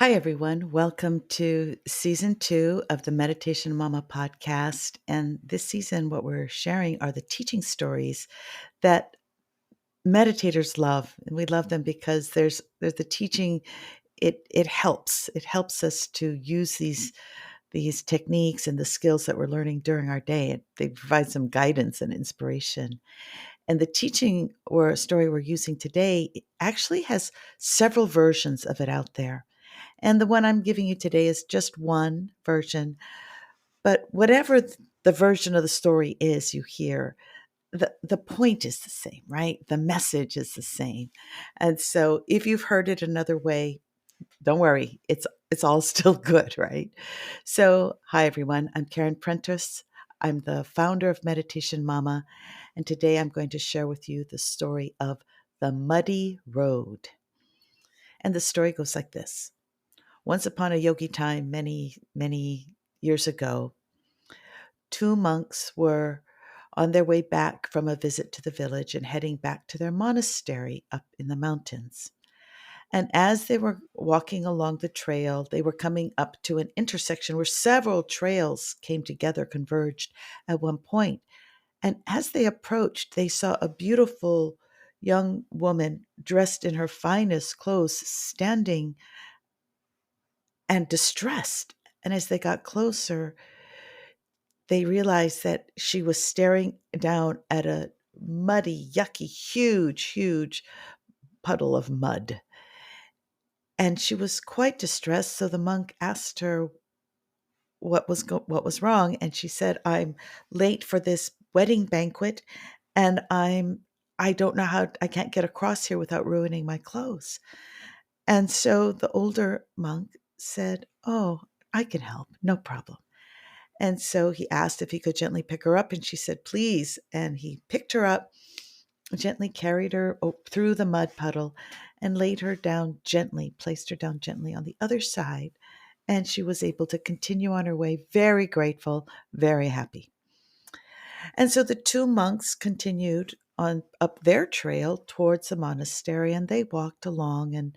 Hi, everyone. Welcome to season 2 of the Meditation Momma podcast. And this season, what we're sharing are the teaching stories that meditators love. And we love them because there's the teaching. It helps. It helps us to use these techniques and the skills that we're learning during our day. They provide some guidance and inspiration. And the teaching or story we're using today actually has several versions of it out there. And the one I'm giving you today is just one version. But whatever the version of the story is you hear, the point is the same, right? The message is the same. And so if you've heard it another way, don't worry. It's all still good, right? So, hi everyone. I'm Caren Prentice. I'm the founder of Meditation Momma, and today I'm going to share with you the story of the muddy road. And the story goes like this. Once upon a yogi time, many, many years ago, two monks were on their way back from a visit to the village and heading back to their monastery up in the mountains. And as they were walking along the trail, they were coming up to an intersection where several trails came together, converged at one point. And as they approached, they saw a beautiful young woman dressed in her finest clothes standing and distressed. And as they got closer, they realized that she was staring down at a muddy, yucky, huge puddle of mud. And she was quite distressed. So the monk asked her what was wrong, and she said, "I'm late for this wedding banquet, and I don't know how I can't get across here without ruining my clothes." And so the older monk said, "Oh, I can help, no problem." And so he asked if he could gently pick her up, and she said, "Please." And he picked her up, gently carried her through the mud puddle, and laid her down gently, placed her down gently on the other side. And she was able to continue on her way, very grateful, very happy. And so the two monks continued on up their trail towards the monastery, and they walked along and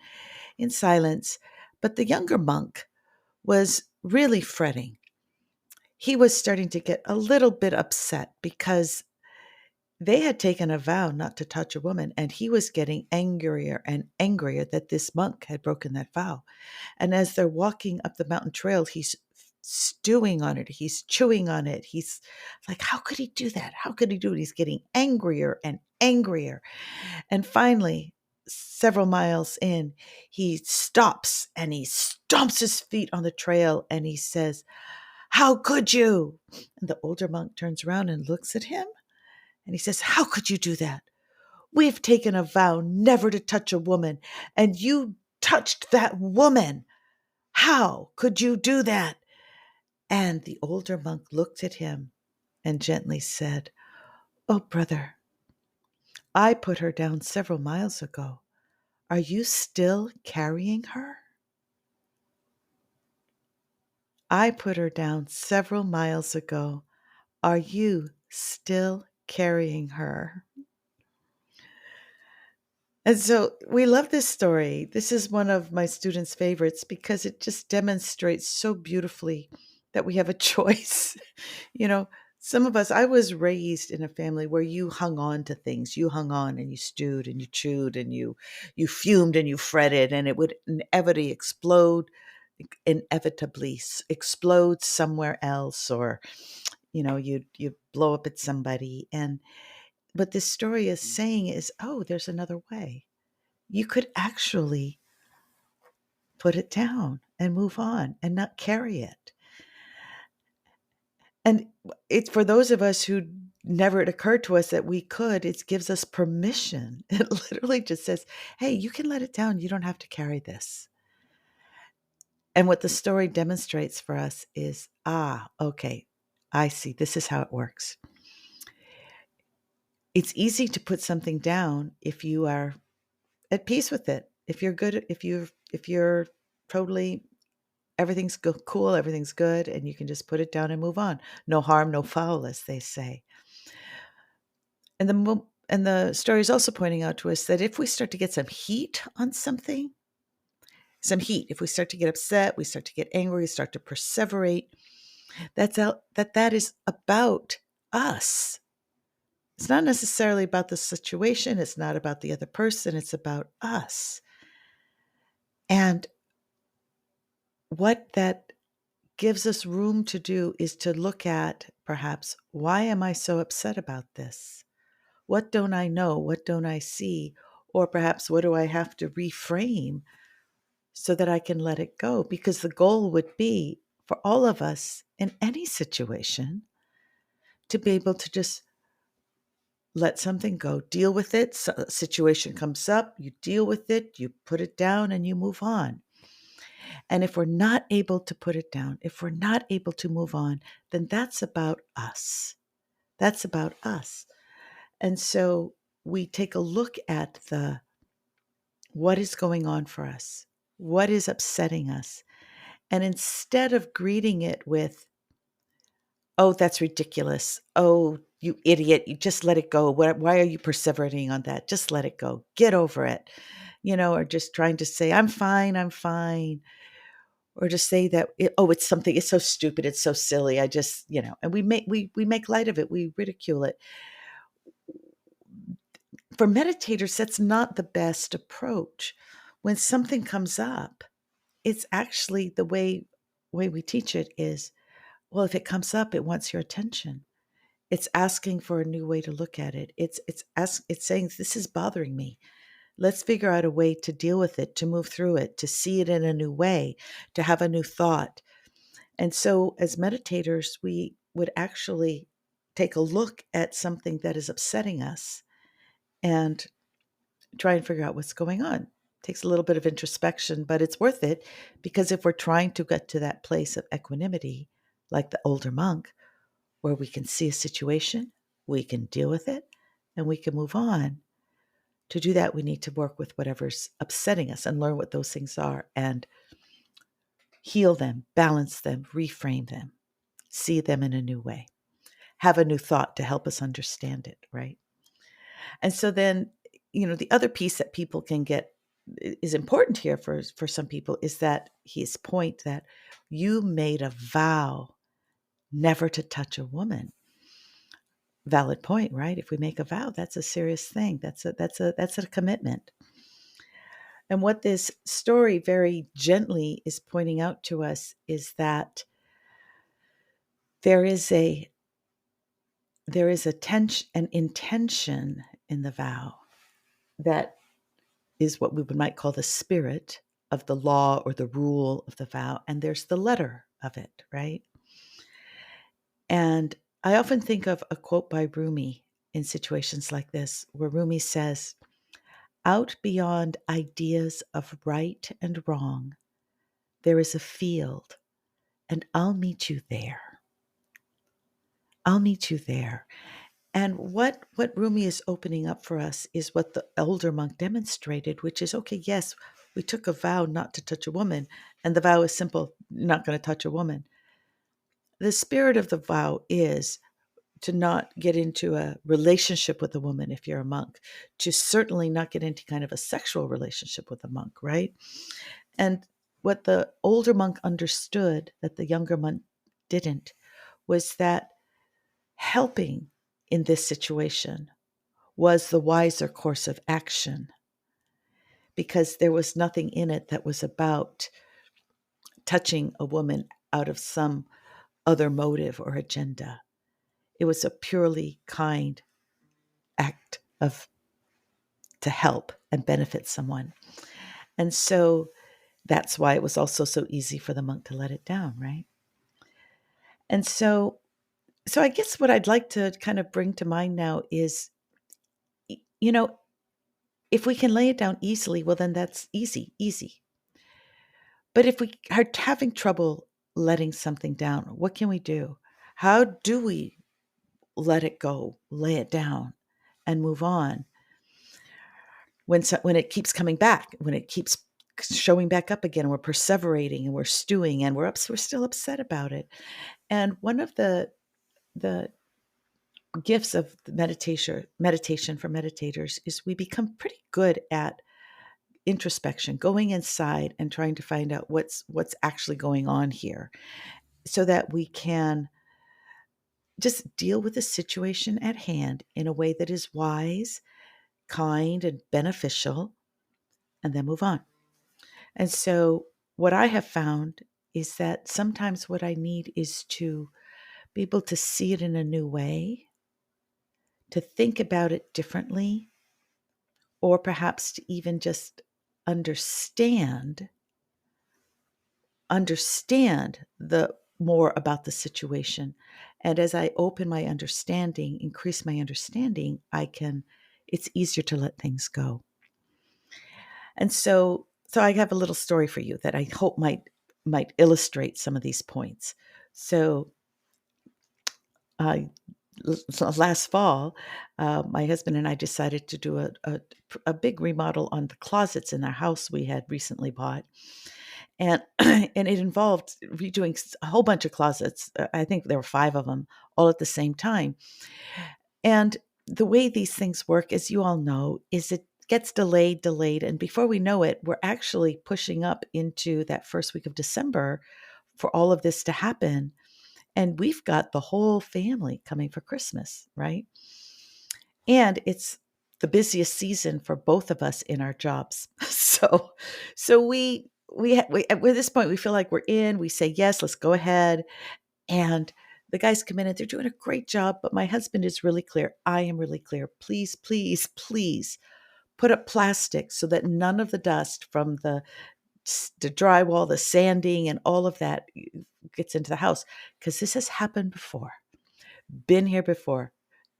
in silence. But the younger monk was really fretting. He was starting to get a little bit upset because they had taken a vow not to touch a woman, and he was getting angrier and angrier that this monk had broken that vow. And as they're walking up the mountain trail, he's stewing on it. He's chewing on it. He's like, how could he do that? How could he do it? He's getting angrier and angrier. And finally, several miles in, he stops and he stomps his feet on the trail and he says, "How could you?" And the older monk turns around and looks at him and he says, "How could you do that? We've taken a vow never to touch a woman, and you touched that woman. How could you do that?" And the older monk looked at him and gently said, "Oh, brother, I put her down several miles ago. Are you still carrying her?" "I put her down several miles ago. Are you still carrying her?" And so we love this story. This is one of my students' favorites because it just demonstrates so beautifully that we have a choice. You know, some of us, I was raised in a family where you hung on to things. You hung on and you stewed and you chewed and you fumed and you fretted, and it would inevitably explode somewhere else, or you blow up at somebody. And what this story is saying is, oh, there's another way. You could actually put it down and move on and not carry it. And it's for those of us who never it occurred to us that we could, it gives us permission. It literally just says, hey, you can let it down. You don't have to carry this. And what the story demonstrates for us is, okay, I see. This is how it works. It's easy to put something down if you are at peace with it. If you're good, if you're totally everything's cool, everything's good, and you can just put it down and move on. No harm, no foul, as they say. And the story is also pointing out to us that if we start to get some heat on something, some heat. If we start to get upset, we start to get angry, we start to perseverate, that is about us. It's not necessarily about the situation. It's not about the other person. It's about us. And what that gives us room to do is to look at, perhaps, why am I so upset about this? What don't I know? What don't I see? Or perhaps, what do I have to reframe so that I can let it go? Because the goal would be for all of us in any situation to be able to just let something go, deal with it. So a situation comes up, you deal with it, you put it down, and you move on. And if we're not able to put it down, if we're not able to move on, then that's about us. That's about us. And so we take a look at what is going on for us, what is upsetting us. And instead of greeting it with, oh, that's ridiculous. Oh, you idiot. You just let it go. Why are you perseverating on that? Just let it go. Get over it. Or just trying to say, I'm fine. I'm fine. Or to say that, it's something, it's so stupid. It's so silly. I just, and we make light of it. We ridicule it. For meditators, that's not the best approach. When something comes up, it's actually the way we teach it is, well, if it comes up, it wants your attention. It's asking for a new way to look at it. It's saying, this is bothering me. Let's figure out a way to deal with it, to move through it, to see it in a new way, to have a new thought. And so as meditators, we would actually take a look at something that is upsetting us and try and figure out what's going on. It takes a little bit of introspection, but it's worth it, because if we're trying to get to that place of equanimity, like the older monk, where we can see a situation, we can deal with it, and we can move on. To do that, we need to work with whatever's upsetting us and learn what those things are and heal them, balance them, reframe them, see them in a new way, have a new thought to help us understand it, right? And so then, the other piece that people can get is important here for some people is that his point that you made a vow never to touch a woman. Valid point, right? If we make a vow, that's a serious thing. That's a commitment. And what this story very gently is pointing out to us is that there is an intention in the vow that is what we might call the spirit of the law or the rule of the vow, and there's the letter of it, right? And I often think of a quote by Rumi in situations like this, where Rumi says, "Out beyond ideas of right and wrong, there is a field, and I'll meet you there. I'll meet you there." And what Rumi is opening up for us is what the older monk demonstrated, which is, okay, yes, we took a vow not to touch a woman, and the vow is simple, not going to touch a woman. The spirit of the vow is to not get into a relationship with a woman if you're a monk, to certainly not get into kind of a sexual relationship with a monk, right? And what the older monk understood that the younger monk didn't was that helping in this situation was the wiser course of action, because there was nothing in it that was about touching a woman out of some other motive or agenda. It was a purely kind act to help and benefit someone. And so that's why it was also so easy for the monk to let it down, right? And so I guess what I'd like to kind of bring to mind now is, if we can lay it down easily, well, then that's easy. But if we are having trouble letting something down, what can we do? How do we let it go, lay it down, and move on when it keeps coming back, when it keeps showing back up again, and we're perseverating and we're stewing and we're still upset about it? And one of the gifts of the meditation for meditators is we become pretty good at introspection, going inside and trying to find out what's actually going on here so that we can just deal with the situation at hand in a way that is wise, kind, and beneficial, and then move on. And so, what I have found is that sometimes what I need is to be able to see it in a new way, to think about it differently, or perhaps to even just understand the more about the situation. And as I open my understanding, increase my understanding, it's easier to let things go. And so I have a little story for you that I hope might illustrate some of these points. So uh, last fall, my husband and I decided to do a big remodel on the closets in our house we had recently bought. And and it involved redoing a whole bunch of closets. I think there were 5 of them all at the same time. And the way these things work, as you all know, is it gets delayed, and before we know it, we're actually pushing up into that first week of December for all of this to happen. And we've got the whole family coming for Christmas, right? And it's the busiest season for both of us in our jobs. So we at this point we feel like we're in. We say yes, let's go ahead. And the guys come in and they're doing a great job. But my husband is really clear. I am really clear. Please, please, please put up plastic so that none of the dust from the drywall, the sanding, and all of that gets into the house. Because this has happened before, been here before,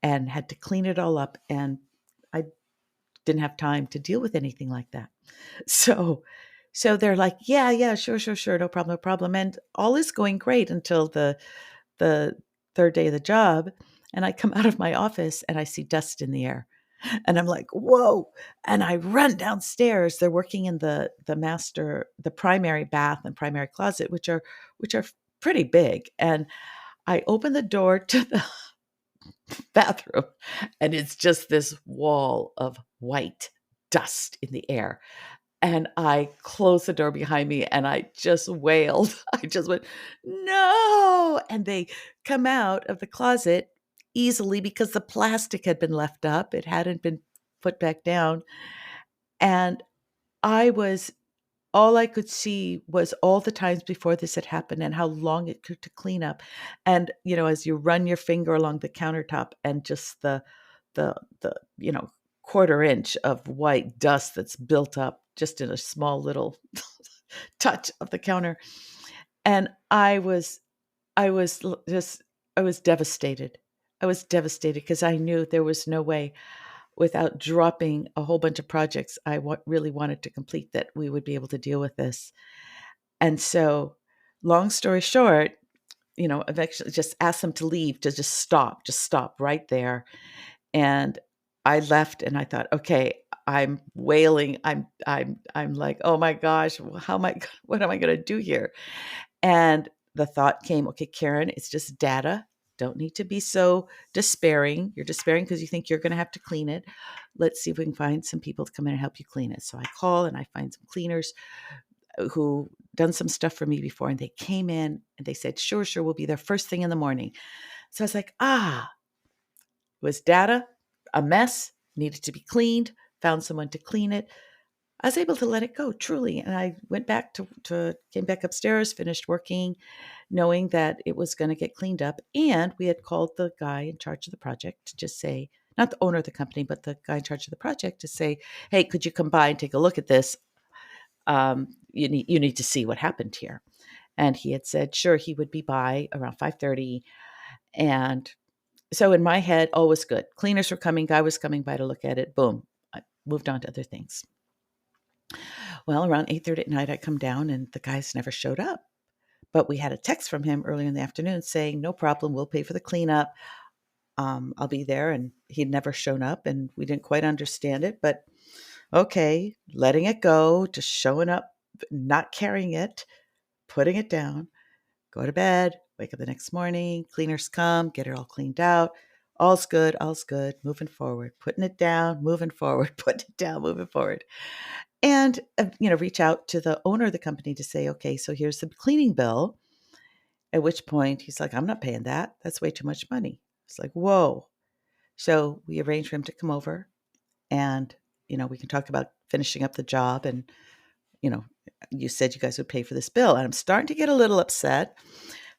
and had to clean it all up. And I didn't have time to deal with anything like that. So they're like, yeah, sure, no problem. And all is going great until the third day of the job. And I come out of my office and I see dust in the air. And I'm like, whoa. And I run downstairs. They're working in the primary bath and primary closet, which are pretty big. And I open the door to the bathroom, and it's just this wall of white dust in the air. And I closed the door behind me and I just wailed. I just went, no. And they come out of the closet easily because the plastic had been left up. It hadn't been put back down. And all I could see was all the times before this had happened and how long it took to clean up. And, as you run your finger along the countertop and just the quarter inch of white dust that's built up just in a small little touch of the counter. And I was devastated. I was devastated because I knew there was no way, without dropping a whole bunch of projects I really wanted to complete, that we would be able to deal with this. And so, long story short, I've actually just asked them to leave, to just stop right there. And I left and I thought, okay, I'm wailing. I'm like, oh my gosh, what am I going to do here? And the thought came, okay, Caren, it's just data. Don't need to be so despairing. You're despairing because you think you're going to have to clean it. Let's see if we can find some people to come in and help you clean it. So I call and I find some cleaners who done some stuff for me before, and they came in and they said, sure, we'll be there first thing in the morning. So I was like, it was data, a mess, needed to be cleaned, found someone to clean it. I was able to let it go, truly. And I went back came back upstairs, finished working, knowing that it was going to get cleaned up. And we had called the guy in charge of the project to just say, not the owner of the company, but the guy in charge of the project, to say, hey, could you come by and take a look at this? You need to see what happened here. And he had said, sure, he would be by around 5:30. And so in my head, all was good. Cleaners were coming, guy was coming by to look at it. Boom. I moved on to other things. Well, around 8:30 at night, I come down and the guys never showed up. But we had a text from him earlier in the afternoon saying, no problem, we'll pay for the cleanup. I'll be there. And he'd never shown up and we didn't quite understand it. But okay, letting it go, just showing up, not carrying it, putting it down, go to bed, wake up the next morning, cleaners come, get it all cleaned out. All's good, moving forward, putting it down, moving forward, putting it down, moving forward. And, reach out to the owner of the company to say, okay, so here's the cleaning bill. At which point he's like, I'm not paying that. That's way too much money. It's like, whoa. So we arranged for him to come over and, we can talk about finishing up the job. And, you said you guys would pay for this bill. And I'm starting to get a little upset,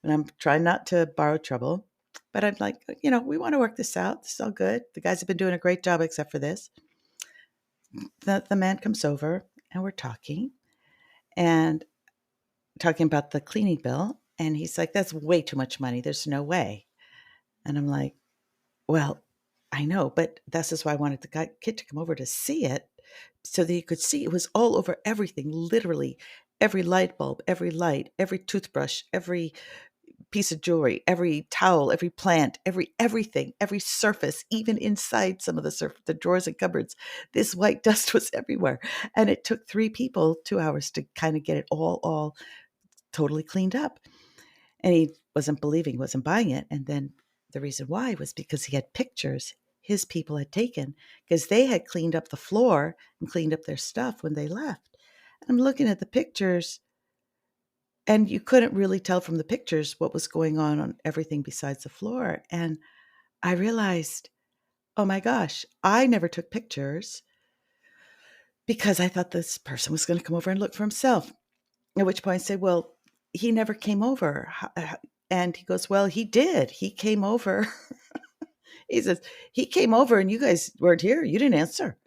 and I'm trying not to borrow trouble. But I'm like, we want to work this out. This is all good. The guys have been doing a great job except for this. The man comes over and we're talking about the cleaning bill. And he's like, that's way too much money. There's no way. And I'm like, well, I know, but this is why I wanted the kid to come over to see it so that you could see it was all over everything, literally every light bulb, every light, every toothbrush, every piece of jewelry, every towel, every plant, everything, every surface, even inside some of the drawers and cupboards. This white dust was everywhere. And it took 3 people 2 hours to kind of get it all totally cleaned up. And he wasn't buying it. And then the reason why was because he had pictures his people had taken, because they had cleaned up the floor and cleaned up their stuff when they left. I'm looking at the pictures, and you couldn't really tell from the pictures what was going on everything besides the floor. And I realized, oh my gosh, I never took pictures because I thought this person was going to come over and look for himself. At which point I said, well, he never came over. And he goes, well, he did. He came over. He says, he came over and you guys weren't here. You didn't answer.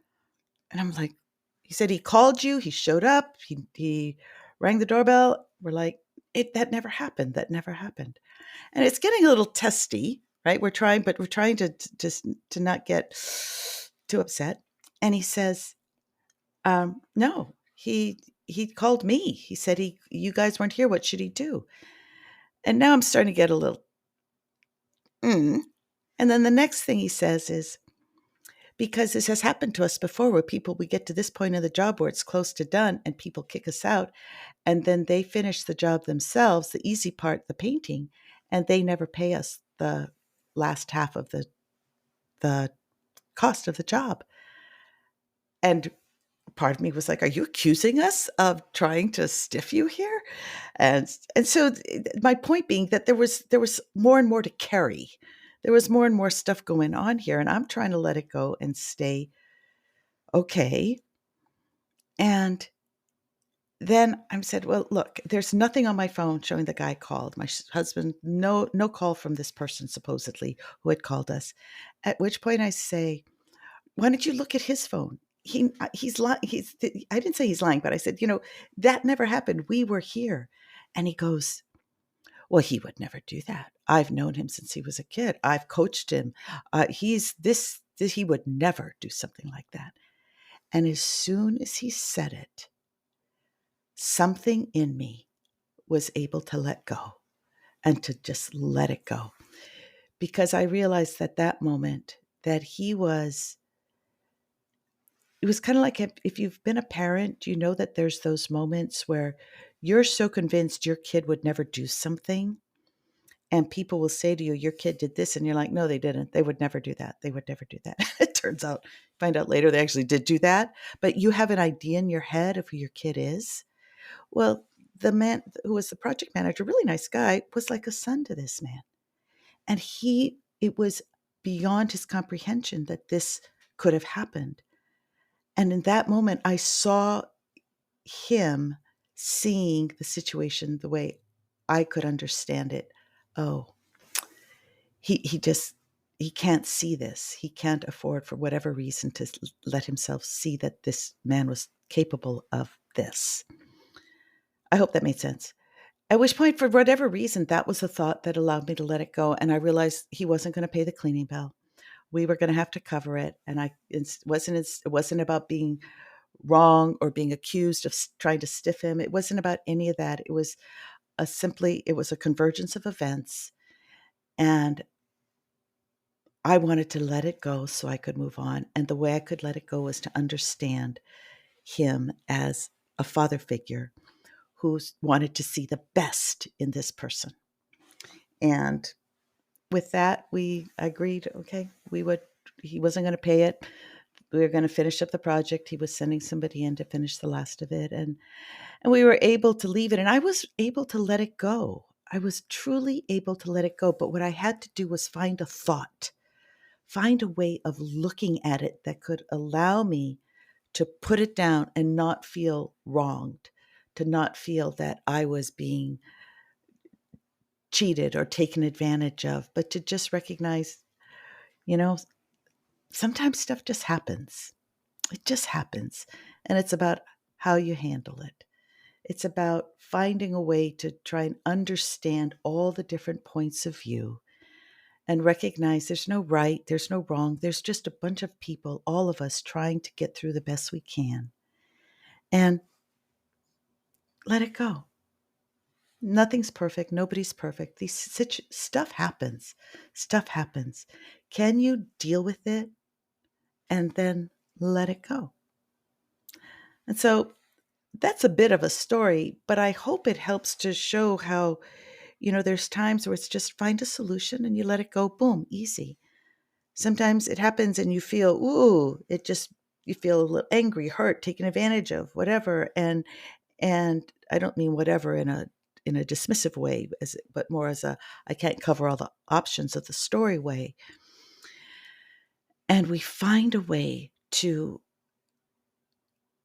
And I'm like, he said he called you. He showed up. He rang the doorbell. We're like, that never happened. That never happened. And it's getting a little testy, right? We're trying to not get too upset. And he says, no, he called me. He said you guys weren't here. What should he do? And now I'm starting to get a little, And then the next thing he says is, because this has happened to us before, where we get to this point in the job where it's close to done and people kick us out, and then they finish the job themselves, the easy part, the painting, and they never pay us the last half of the cost of the job. And part of me was like, are you accusing us of trying to stiff you here? And so my point being that there was more and more to carry. There was more and more stuff going on here, and I'm trying to let it go and stay okay. And then I said, well, look, there's nothing on my phone showing the guy called. My husband, no call from this person supposedly who had called us. At which point I say, why don't you look at his phone? He's lying. I didn't say he's lying, but I said, that never happened. We were here. And he goes, well, he would never do that. I've known him since he was a kid. I've coached him. He's this, he would never do something like that. And as soon as he said it, something in me was able to let go and to just let it go. Because I realized at that moment that it was kind of like if you've been a parent, you know that there's those moments where you're so convinced your kid would never do something, and people will say to you, your kid did this, and you're like, no, they didn't. They would never do that. They would never do that. It turns out, find out later, they actually did do that. But you have an idea in your head of who your kid is. Well, the man who was the project manager, really nice guy, was like a son to this man. And it was beyond his comprehension that this could have happened. And in that moment, I saw him seeing the situation the way I could understand it. Oh, he can't see this. He can't afford, for whatever reason, to let himself see that this man was capable of this. I hope that made sense. At which point, for whatever reason, that was the thought that allowed me to let it go. And I realized he wasn't going to pay the cleaning bill. We were going to have to cover it. And it wasn't about being wrong or being accused of trying to stiff him. It wasn't about any of that. It was a convergence of events. And I wanted to let it go so I could move on. And the way I could let it go was to understand him as a father figure who wanted to see the best in this person. And with that, we agreed, okay, he wasn't going to pay it. We were going to finish up the project. He was sending somebody in to finish the last of it. And we were able to leave it. And I was able to let it go. I was truly able to let it go. But what I had to do was find a thought, find a way of looking at it that could allow me to put it down and not feel wronged, to not feel that I was being cheated or taken advantage of, but to just recognize, you know, sometimes stuff just happens. It just happens. And it's about how you handle it. It's about finding a way to try and understand all the different points of view and recognize there's no right, there's no wrong. There's just a bunch of people, all of us trying to get through the best we can. And let it go. Nothing's perfect. Nobody's perfect. Stuff happens. Stuff happens. Can you deal with it and then let it go? And so that's a bit of a story, but I hope it helps to show how, there's times where it's just find a solution and you let it go, boom, easy. Sometimes it happens and you feel, you feel a little angry, hurt, taken advantage of, whatever. And I don't mean whatever in a dismissive way, but more as I can't cover all the options of the story way. And we find a way to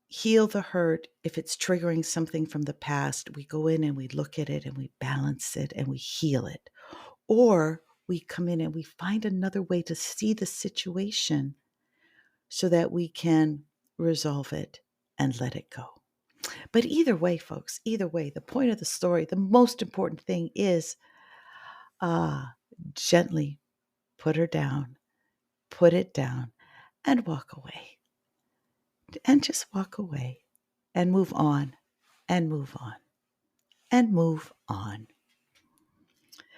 heal the hurt. If it's triggering something from the past, we go in and we look at it and we balance it and we heal it. Or we come in and we find another way to see the situation so that we can resolve it and let it go. But either way, folks, either way, the point of the story, the most important thing is gently put it down, and walk away. And just walk away and move on and move on and move on.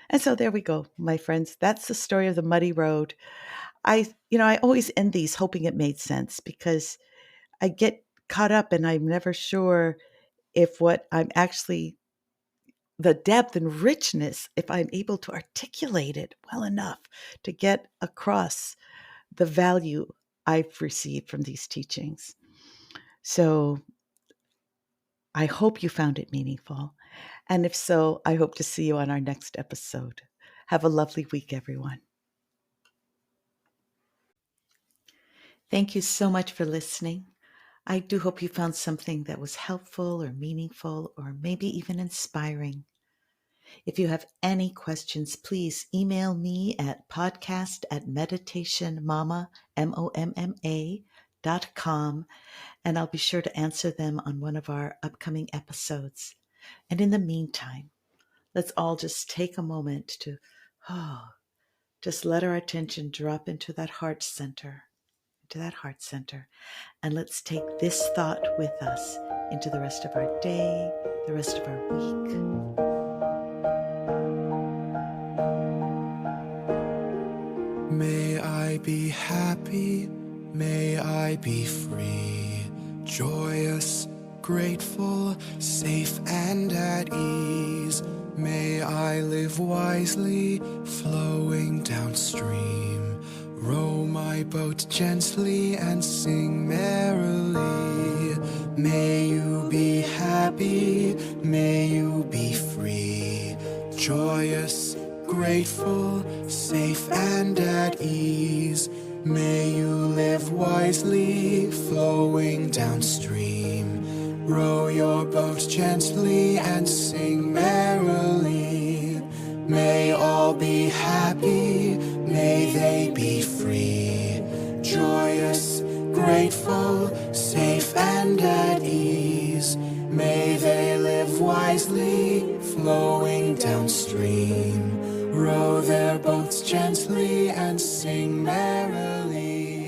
And so there we go, my friends. That's the story of the muddy road. I always end these hoping it made sense because I get caught up and I'm never sure if what I'm actually, the depth and richness, if I'm able to articulate it well enough to get across the value I've received from these teachings. So I hope you found it meaningful. And if so, I hope to see you on our next episode. Have a lovely week, everyone. Thank you so much for listening. I do hope you found something that was helpful or meaningful or maybe even inspiring. If you have any questions, please email me at podcast@meditationmomma, MOMMA.com, and I'll be sure to answer them on one of our upcoming episodes. And in the meantime, let's all just take a moment to just let our attention drop into that heart center, and let's take this thought with us into the rest of our day, the rest of our week. May I be happy, may I be free, joyous, grateful, safe and at ease. May I live wisely, flowing downstream, row my boat gently and sing merrily. May you be happy, may you be free, joyous, grateful, safe and at ease. May you live wisely, flowing downstream, row your boat gently and sing merrily. May all be happy, may they be free, joyous, grateful, safe and at ease. May they live wisely, flowing downstream, row their boats gently and sing merrily.